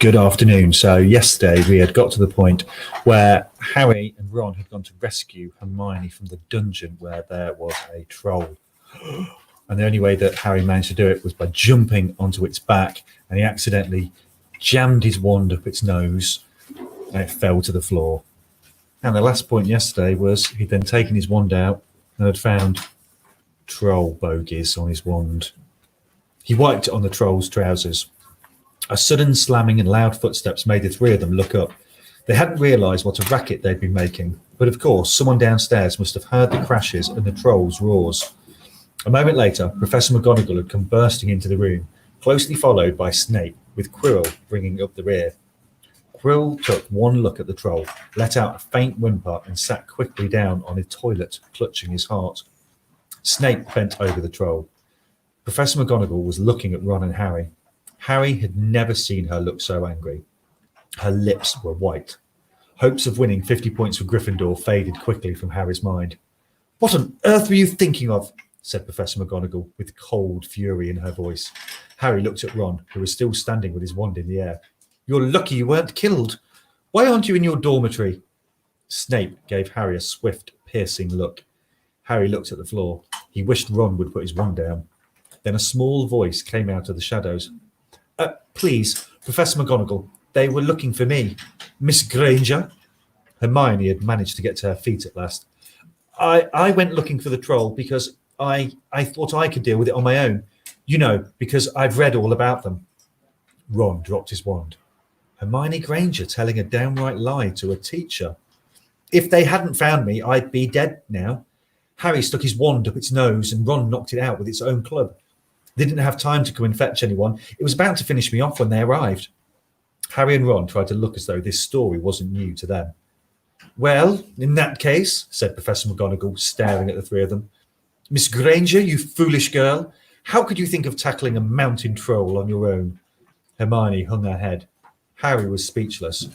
Good afternoon. So yesterday we had got to the point where Harry and Ron had gone to rescue Hermione from the dungeon where there was a troll. And the only way that Harry managed to do it was by jumping onto its back, and he accidentally jammed his wand up its nose and it fell to the floor. And the last point yesterday was he'd then taken his wand out and had found troll bogies on his wand. He wiped it on the troll's trousers. A sudden slamming and loud footsteps made the three of them look up. They hadn't realised what a racket they'd been making, but of course someone downstairs must have heard the crashes and the troll's roars. A moment later, Professor McGonagall had come bursting into the room, closely followed by Snape, with Quirrell bringing up the rear. Quirrell took one look at the troll, let out a faint whimper, and sat quickly down on his toilet, clutching his heart. Snape bent over the troll. Professor McGonagall was looking at Ron and Harry. Harry had never seen her look so angry. Her lips were white. Hopes of winning 50 points for Gryffindor faded quickly from Harry's mind. "What on earth were you thinking of?" said Professor McGonagall, with cold fury in her voice. Harry looked at Ron, who was still standing with his wand in the air. "You're lucky you weren't killed. Why aren't you in your dormitory?" Snape gave Harry a swift, piercing look. Harry looked at the floor. He wished Ron would put his wand down. Then a small voice came out of the shadows. "Please, Professor McGonagall, they were looking for me. Miss Granger?" Hermione had managed to get to her feet at last. I went looking for the troll because I thought I could deal with it on my own. You know, because I've read all about them." Ron dropped his wand. Hermione Granger telling a downright lie to a teacher. "If they hadn't found me, I'd be dead now. Harry stuck his wand up its nose and Ron knocked it out with its own club. They didn't have time to come and fetch anyone. It was about to finish me off when they arrived." Harry and Ron tried to look as though this story wasn't new to them. "Well, in that case," said Professor McGonagall, staring at the three of them. "Miss Granger, you foolish girl. How could you think of tackling a mountain troll on your own?" Hermione hung her head. Harry was speechless.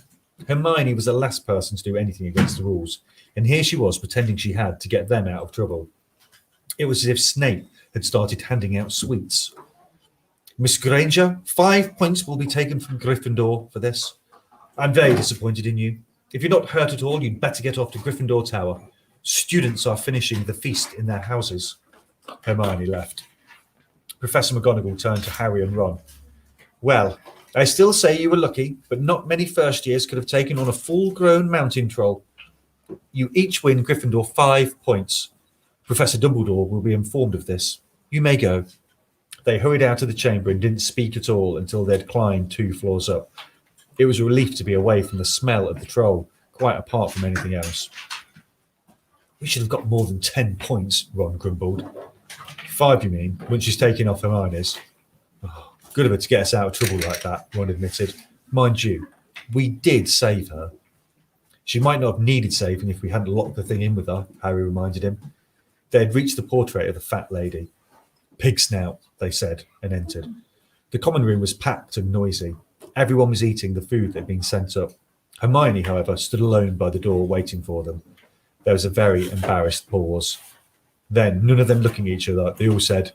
Hermione was the last person to do anything against the rules, and here she was pretending she had to get them out of trouble. It was as if Snape had started handing out sweets. "Miss Granger, 5 points will be taken from Gryffindor for this. I'm very disappointed in you. If you're not hurt at all, you'd better get off to Gryffindor Tower. Students are finishing the feast in their houses." Hermione left. Professor McGonagall turned to Harry and Ron. "Well, I still say you were lucky, but not many first years could have taken on a full-grown mountain troll. You each win Gryffindor 5 points. Professor Dumbledore will be informed of this. You may go." They hurried out of the chamber and didn't speak at all until they'd climbed 2 floors up. It was a relief to be away from the smell of the troll, quite apart from anything else. "We should have got more than 10 points, Ron grumbled. 5, you mean, once she's taken off Hermione's? Oh, good of her to get us out of trouble like that," Ron admitted. "Mind you, we did save her." "She might not have needed saving if we hadn't locked the thing in with her," Harry reminded him. They had reached the portrait of the fat lady. "Pig snout," they said, and entered. The common room was packed and noisy. Everyone was eating the food that had been sent up. Hermione, however, stood alone by the door waiting for them. There was a very embarrassed pause. Then, none of them looking at each other, they all said,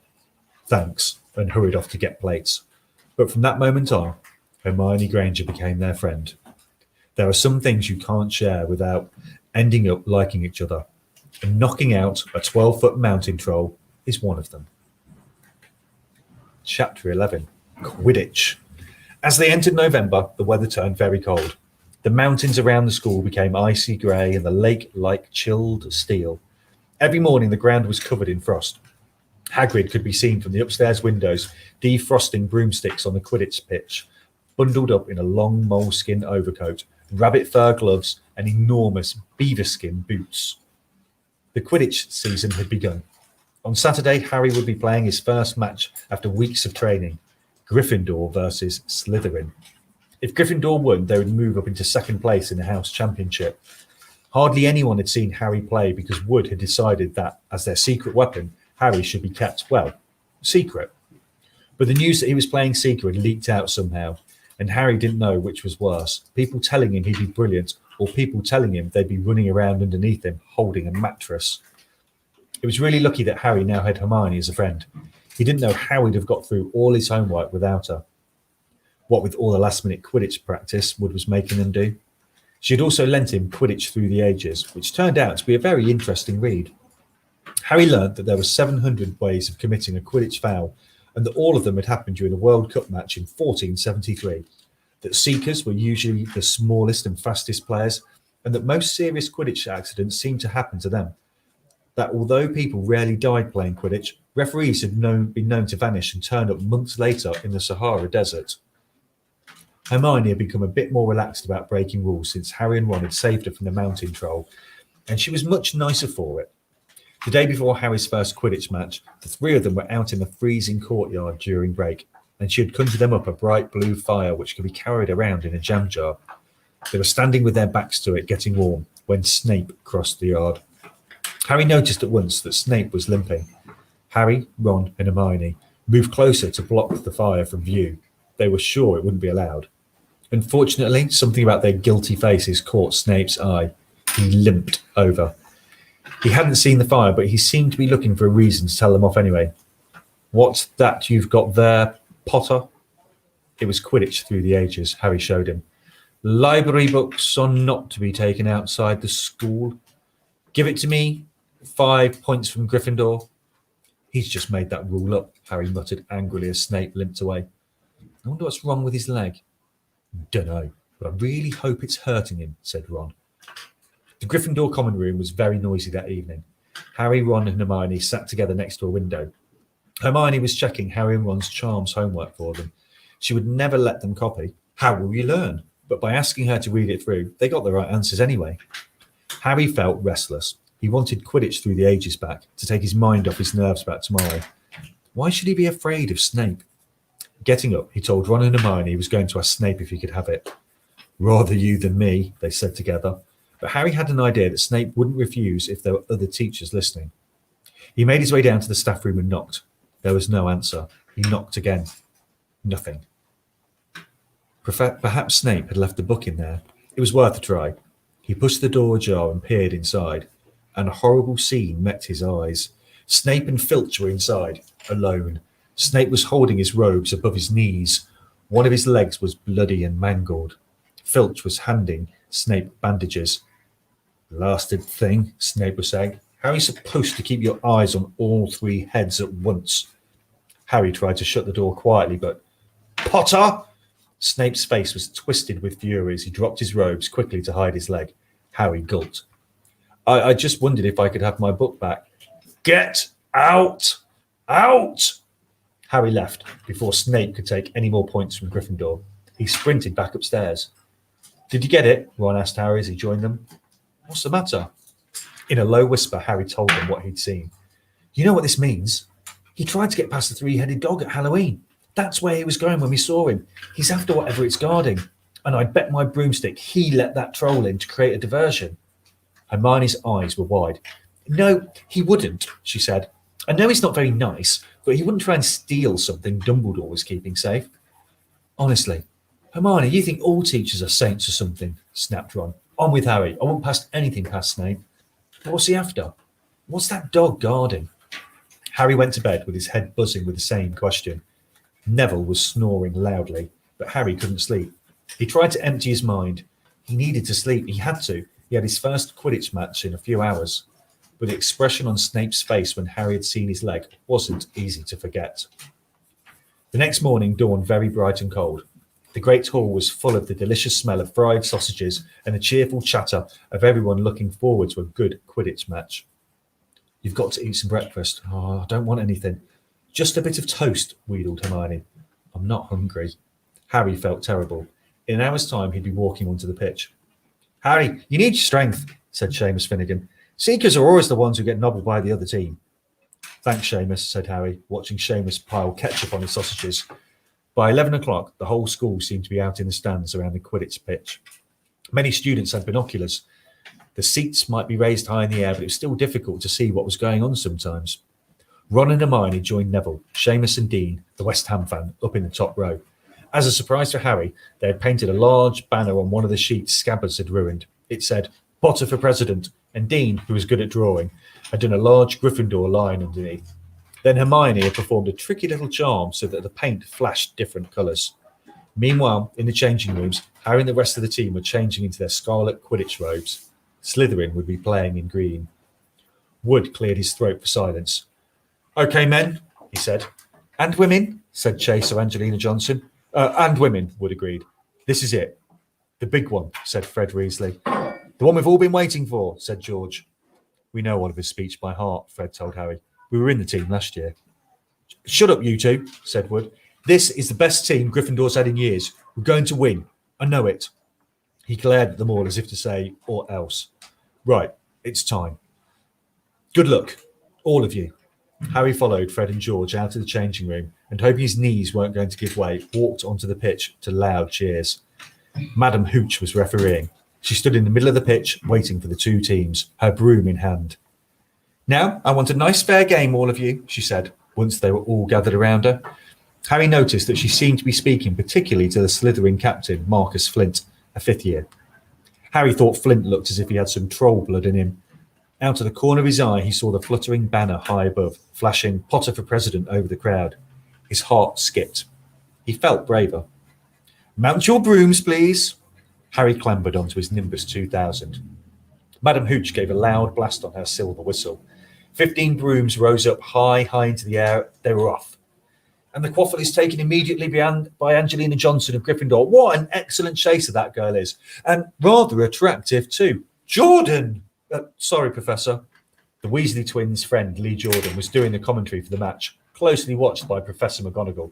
"Thanks," and hurried off to get plates. But from that moment on, Hermione Granger became their friend. There are some things you can't share without ending up liking each other, and knocking out a 12-foot mountain troll is one of them. Chapter 11. Quidditch. As they entered November, the weather turned very cold. The mountains around the school became icy grey and the lake like chilled steel. Every morning the ground was covered in frost. Hagrid could be seen from the upstairs windows defrosting broomsticks on the Quidditch pitch, bundled up in a long moleskin overcoat, rabbit fur gloves and enormous beaverskin boots. The Quidditch season had begun. On Saturday, Harry would be playing his first match after weeks of training, Gryffindor versus Slytherin. If Gryffindor won, they would move up into second place in the House Championship. Hardly anyone had seen Harry play because Wood had decided that, as their secret weapon, Harry should be kept, well, secret. But the news that he was playing secret had leaked out somehow, and Harry didn't know which was worse, people telling him he'd be brilliant or people telling him they'd be running around underneath him holding a mattress. It was really lucky that Harry now had Hermione as a friend. He didn't know how he'd have got through all his homework without her. what with all the last-minute Quidditch practice Wood was making them do. She had also lent him Quidditch Through the Ages, which turned out to be a very interesting read. Harry learned that there were 700 ways of committing a Quidditch foul, and that all of them had happened during a World Cup match in 1473, that Seekers were usually the smallest and fastest players, and that most serious Quidditch accidents seemed to happen to them. That although people rarely died playing Quidditch, referees had been known to vanish and turn up months later in the Sahara Desert. Hermione had become a bit more relaxed about breaking rules since Harry and Ron had saved her from the mountain troll, and she was much nicer for it. The day before Harry's first Quidditch match, the three of them were out in the freezing courtyard during break, and she had conjured them up a bright blue fire which could be carried around in a jam jar. They were standing with their backs to it, getting warm, when Snape crossed the yard. Harry noticed at once that Snape was limping. Harry, Ron, and Hermione moved closer to block the fire from view. They were sure it wouldn't be allowed. Unfortunately, something about their guilty faces caught Snape's eye. He limped over. He hadn't seen the fire, but he seemed to be looking for a reason to tell them off anyway. "What's that you've got there, Potter?" It was Quidditch Through the Ages, Harry showed him. "Library books are not to be taken outside the school. Give it to me. 5 points from Gryffindor." "He's just made that rule up," Harry muttered angrily as Snape limped away. "I wonder what's wrong with his leg." "Dunno, but I really hope it's hurting him," said Ron. The Gryffindor common room was very noisy that evening. Harry, Ron, and Hermione sat together next to a window. Hermione was checking Harry and Ron's charms homework for them. She would never let them copy. How will you learn? But by asking her to read it through, they got the right answers anyway. Harry felt restless. He wanted Quidditch Through the Ages back, to take his mind off his nerves about tomorrow. Why should he be afraid of Snape? Getting up, he told Ron and Hermione he was going to ask Snape if he could have it. "Rather you than me," they said together. But Harry had an idea that Snape wouldn't refuse if there were other teachers listening. He made his way down to the staff room and knocked. There was no answer. He knocked again. Nothing. Perhaps Snape had left the book in there. It was worth a try. He pushed the door ajar and peered inside, and a horrible scene met his eyes. Snape and Filch were inside, alone. Snape was holding his robes above his knees. One of his legs was bloody and mangled. Filch was handing Snape bandages. "Blasted thing," Snape was saying. "How are you supposed to keep your eyes on all three heads at once?" Harry tried to shut the door quietly, but... "Potter!" Snape's face was twisted with fury as he dropped his robes quickly to hide his leg. Harry gulped. I just wondered if I could have my book back." "Get out! Out!" Harry left before Snape could take any more points from Gryffindor. He sprinted back upstairs. "Did you get it?" Ron asked Harry as he joined them. "What's the matter?" In a low whisper, Harry told them what he'd seen. "You know what this means? He tried to get past the three-headed dog at Halloween. That's where he was going when we saw him. He's after whatever it's guarding. And I'd bet my broomstick he let that troll in to create a diversion." Hermione's eyes were wide. "No, he wouldn't," she said. "I know he's not very nice, but he wouldn't try and steal something Dumbledore was keeping safe." "Honestly, Hermione, you think all teachers are saints or something?" snapped Ron. "On with Harry. I won't pass anything past Snape." "What's he after? What's that dog guarding?" Harry went to bed with his head buzzing with the same question. Neville was snoring loudly, but Harry couldn't sleep. He tried to empty his mind. He needed to sleep. He had to. He had his first Quidditch match in a few hours. But the expression on Snape's face when Harry had seen his leg wasn't easy to forget. The next morning dawned very bright and cold. The great hall was full of the delicious smell of fried sausages and the cheerful chatter of everyone looking forward to a good Quidditch match. "You've got to eat some breakfast." "Oh, I don't want anything." "Just a bit of toast," wheedled Hermione. "I'm not hungry." Harry felt terrible. In an hour's time, he'd be walking onto the pitch. "Harry, you need strength," said Seamus Finnegan. "Seekers are always the ones who get nobbled by the other team." "Thanks, Seamus," said Harry, watching Seamus pile ketchup on his sausages. By 11 o'clock, the whole school seemed to be out in the stands around the Quidditch pitch. Many students had binoculars. The seats might be raised high in the air, but it was still difficult to see what was going on sometimes. Ron and Hermione joined Neville, Seamus and Dean, the West Ham fan, up in the top row. As a surprise for Harry, they had painted a large banner on one of the sheets Scabbers had ruined. It said, "Potter for President," and Dean, who was good at drawing, had done a large Gryffindor line underneath. Then Hermione had performed a tricky little charm so that the paint flashed different colours. Meanwhile, in the changing rooms, Harry and the rest of the team were changing into their scarlet Quidditch robes. Slytherin would be playing in green. Wood cleared his throat for silence. "Okay, men," he said. "And women," said Chaser Angelina Johnson. "And women," Wood agreed. "This is it. The big one," said Fred Weasley. "The one we've all been waiting for," said George. "We know Oliver's speech by heart," Fred told Harry. "We were in the team last year." "Shut up, you two," said Wood. "This is the best team Gryffindor's had in years. We're going to win. I know it." He glared at them all as if to say, "Or else." "Right, it's time. Good luck, all of you." Harry followed Fred and George out of the changing room and, hoping his knees weren't going to give way, walked onto the pitch to loud cheers. Madam Hooch was refereeing. She stood in the middle of the pitch, waiting for the two teams, her broom in hand. "Now, I want a nice fair game, all of you," she said, once they were all gathered around her. Harry noticed that she seemed to be speaking particularly to the Slytherin captain, Marcus Flint, a fifth year. Harry thought Flint looked as if he had some troll blood in him. Out of the corner of his eye, he saw the fluttering banner high above, flashing "Potter for President" over the crowd. His heart skipped. He felt braver. "Mount your brooms, please." Harry clambered onto his Nimbus 2000. Madam Hooch gave a loud blast on her silver whistle. 15 brooms rose up high into the air. They were off. "And the quaffle is taken immediately by Angelina Johnson of Gryffindor. What an excellent chaser that girl is. And rather attractive, too. Jordan!" "Sorry, Professor." The Weasley twins' friend, Lee Jordan, was doing the commentary for the match, closely watched by Professor McGonagall.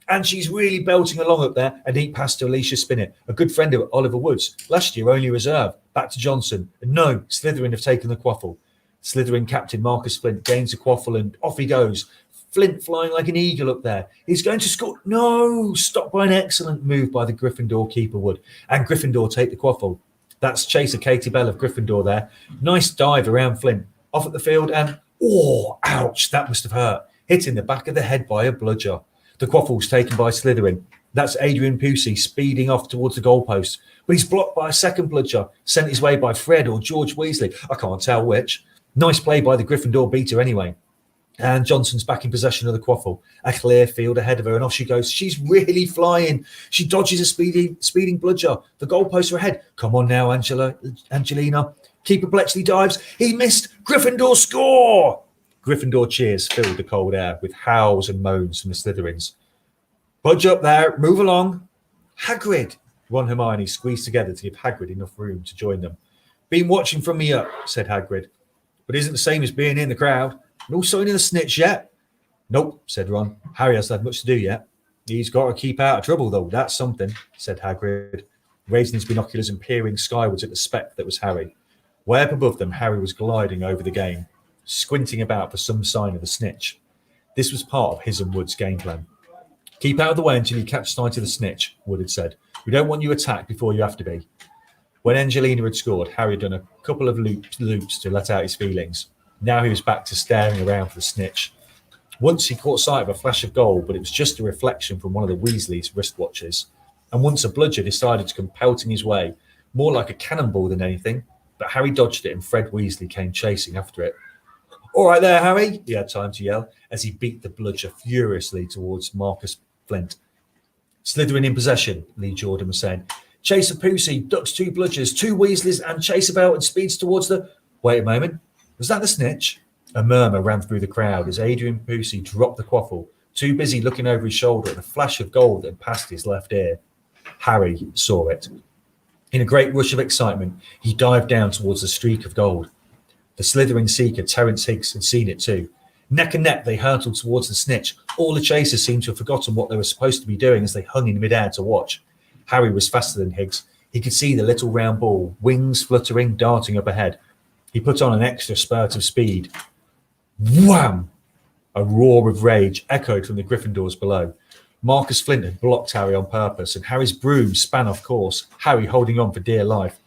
"And she's really belting along up there. A neat pass to Alicia Spinnet, a good friend of Oliver Wood's. Last year, only reserve. Back to Johnson. And no, Slytherin have taken the quaffle. Slytherin captain Marcus Flint gains the quaffle and off he goes. Flint flying like an eagle up there. He's going to score. No! Stopped by an excellent move by the Gryffindor keeper Wood. And Gryffindor take the quaffle. That's Chaser Katie Bell of Gryffindor there. Nice dive around Flint. Off at the field and... Oh, ouch, that must have hurt. Hit in the back of the head by a bludger. The quaffle's taken by Slytherin. That's Adrian Pusey speeding off towards the goalpost. But he's blocked by a second bludger, sent his way by Fred or George Weasley. I can't tell which. Nice play by the Gryffindor beater anyway. And Johnson's back in possession of the quaffle. A clear field ahead of her, and off she goes. She's really flying. She dodges a speeding bludger. The goalposts are ahead. Come on now, Angelina. Keeper Bletchley dives. He missed. Gryffindor score! Gryffindor cheers filled the cold air with howls and moans from the Slytherins. Budge up there. Move along. Hagrid. Ron and Hermione squeezed together to give Hagrid enough room to join them. Been watching from me up, said Hagrid. But isn't the same as being in the crowd. No sign of the snitch yet? Nope, said Ron. Harry hasn't had much to do yet. He's got to keep out of trouble, though. That's something, said Hagrid, raising his binoculars and peering skywards at the speck that was Harry. Way up above them, Harry was gliding over the game, squinting about for some sign of the snitch. This was part of his and Wood's game plan. Keep out of the way until you catch sight of the snitch, Wood had said. We don't want you attacked before you have to be. When Angelina had scored, Harry had done a couple of loops to let out his feelings. Now he was back to staring around for the snitch. Once he caught sight of a flash of gold, but it was just a reflection from one of the Weasleys' wristwatches. And once a bludger decided to come pelting his way, more like a cannonball than anything, but Harry dodged it and Fred Weasley came chasing after it. All right there, Harry, he had time to yell as he beat the bludger furiously towards Marcus Flint. Slytherin in possession, Lee Jordan was saying. Chaser Pusey ducks two bludgers, two Weasleys and Chaser Bell and speeds towards the... Wait a moment. Was that the snitch? A murmur ran through the crowd as Adrian Pusey dropped the quaffle, too busy looking over his shoulder at the flash of gold that passed his left ear. Harry saw it. In a great rush of excitement, he dived down towards the streak of gold. The Slytherin seeker, Terence Higgs, had seen it too. Neck and neck, they hurtled towards the snitch. All the chasers seemed to have forgotten what they were supposed to be doing as they hung in midair to watch. Harry was faster than Higgs. He could see the little round ball, wings fluttering, darting up ahead. He put on an extra spurt of speed. Wham! A roar of rage echoed from the Gryffindors below. Marcus Flint had blocked Harry on purpose, and Harry's broom span off course, Harry holding on for dear life.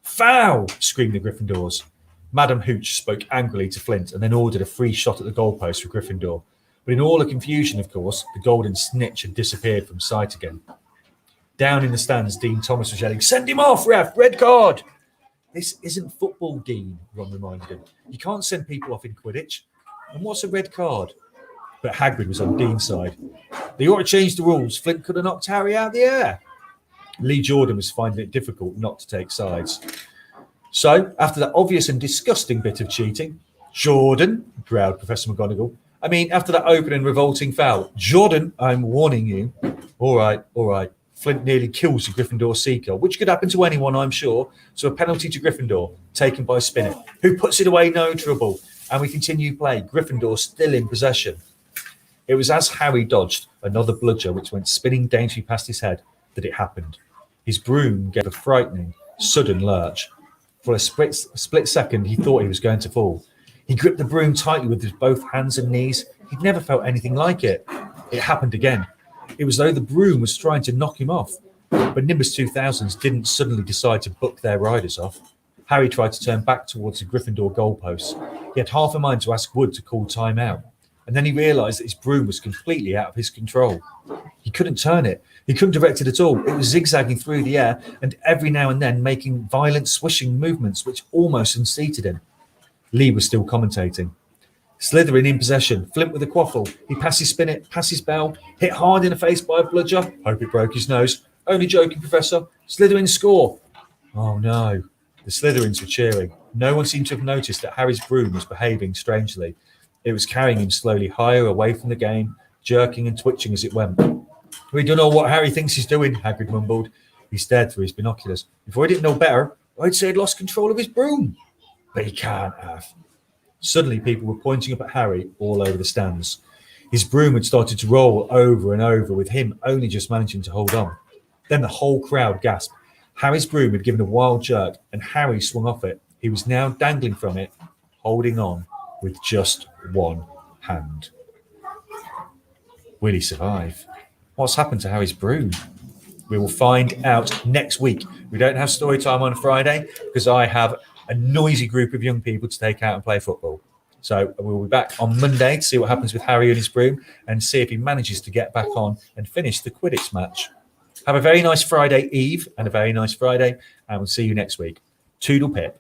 Foul! Screamed the Gryffindors. Madam Hooch spoke angrily to Flint and then ordered a free shot at the goalpost for Gryffindor. But in all the confusion, of course, the golden snitch had disappeared from sight again. Down in the stands, Dean Thomas was yelling, Send him off, ref! Red card! This isn't football, Dean, Ron reminded him. You can't send people off in Quidditch. And what's a red card? But Hagrid was on Dean's side. They ought to change the rules. Flint could have knocked Harry out of the air. Lee Jordan was finding it difficult not to take sides. So, after that obvious and disgusting bit of cheating, Jordan, growled Professor McGonagall. I mean, after that open and revolting foul, Jordan, I'm warning you. All right. Flint nearly kills the Gryffindor seeker, which could happen to anyone, I'm sure. So a penalty to Gryffindor, taken by Spinet, who puts it away, no trouble. And we continue play. Gryffindor still in possession. It was as Harry dodged another bludger, which went spinning daintily past his head, that it happened. His broom gave a frightening, sudden lurch. For a split second, he thought he was going to fall. He gripped the broom tightly with his both hands and knees. He'd never felt anything like it. It happened again. It was as though the broom was trying to knock him off. But Nimbus 2000s didn't suddenly decide to buck their riders off. Harry tried to turn back towards the Gryffindor goalposts. He had half a mind to ask Wood to call time out. And then he realised that his broom was completely out of his control. He couldn't turn it. He couldn't direct it at all. It was zigzagging through the air and every now and then making violent swishing movements which almost unseated him. Lee was still commentating. Slytherin in possession. Flint with a quaffle. He passes Spinet, passes Bell, hit hard in the face by a bludger. Hope it broke his nose. Only joking, Professor. Slytherin score. Oh no. The Slytherins were cheering. No one seemed to have noticed that Harry's broom was behaving strangely. It was carrying him slowly higher away from the game, jerking and twitching as it went. We don't know what Harry thinks he's doing, Hagrid mumbled. He stared through his binoculars. If I didn't know better, I'd say he'd lost control of his broom. But he can't have. Suddenly, people were pointing up at Harry all over the stands. His broom had started to roll over and over, with him only just managing to hold on. Then the whole crowd gasped. Harry's broom had given a wild jerk, and Harry swung off it. He was now dangling from it, holding on with just one hand. Will he survive? What's happened to Harry's broom? We will find out next week. We don't have story time on Friday because I have a noisy group of young people to take out and play football. So we'll be back on Monday to see what happens with Harry and his broom and see if he manages to get back on and finish the Quidditch match. Have a very nice Friday Eve and a very nice Friday, and we'll see you next week. Toodle pip.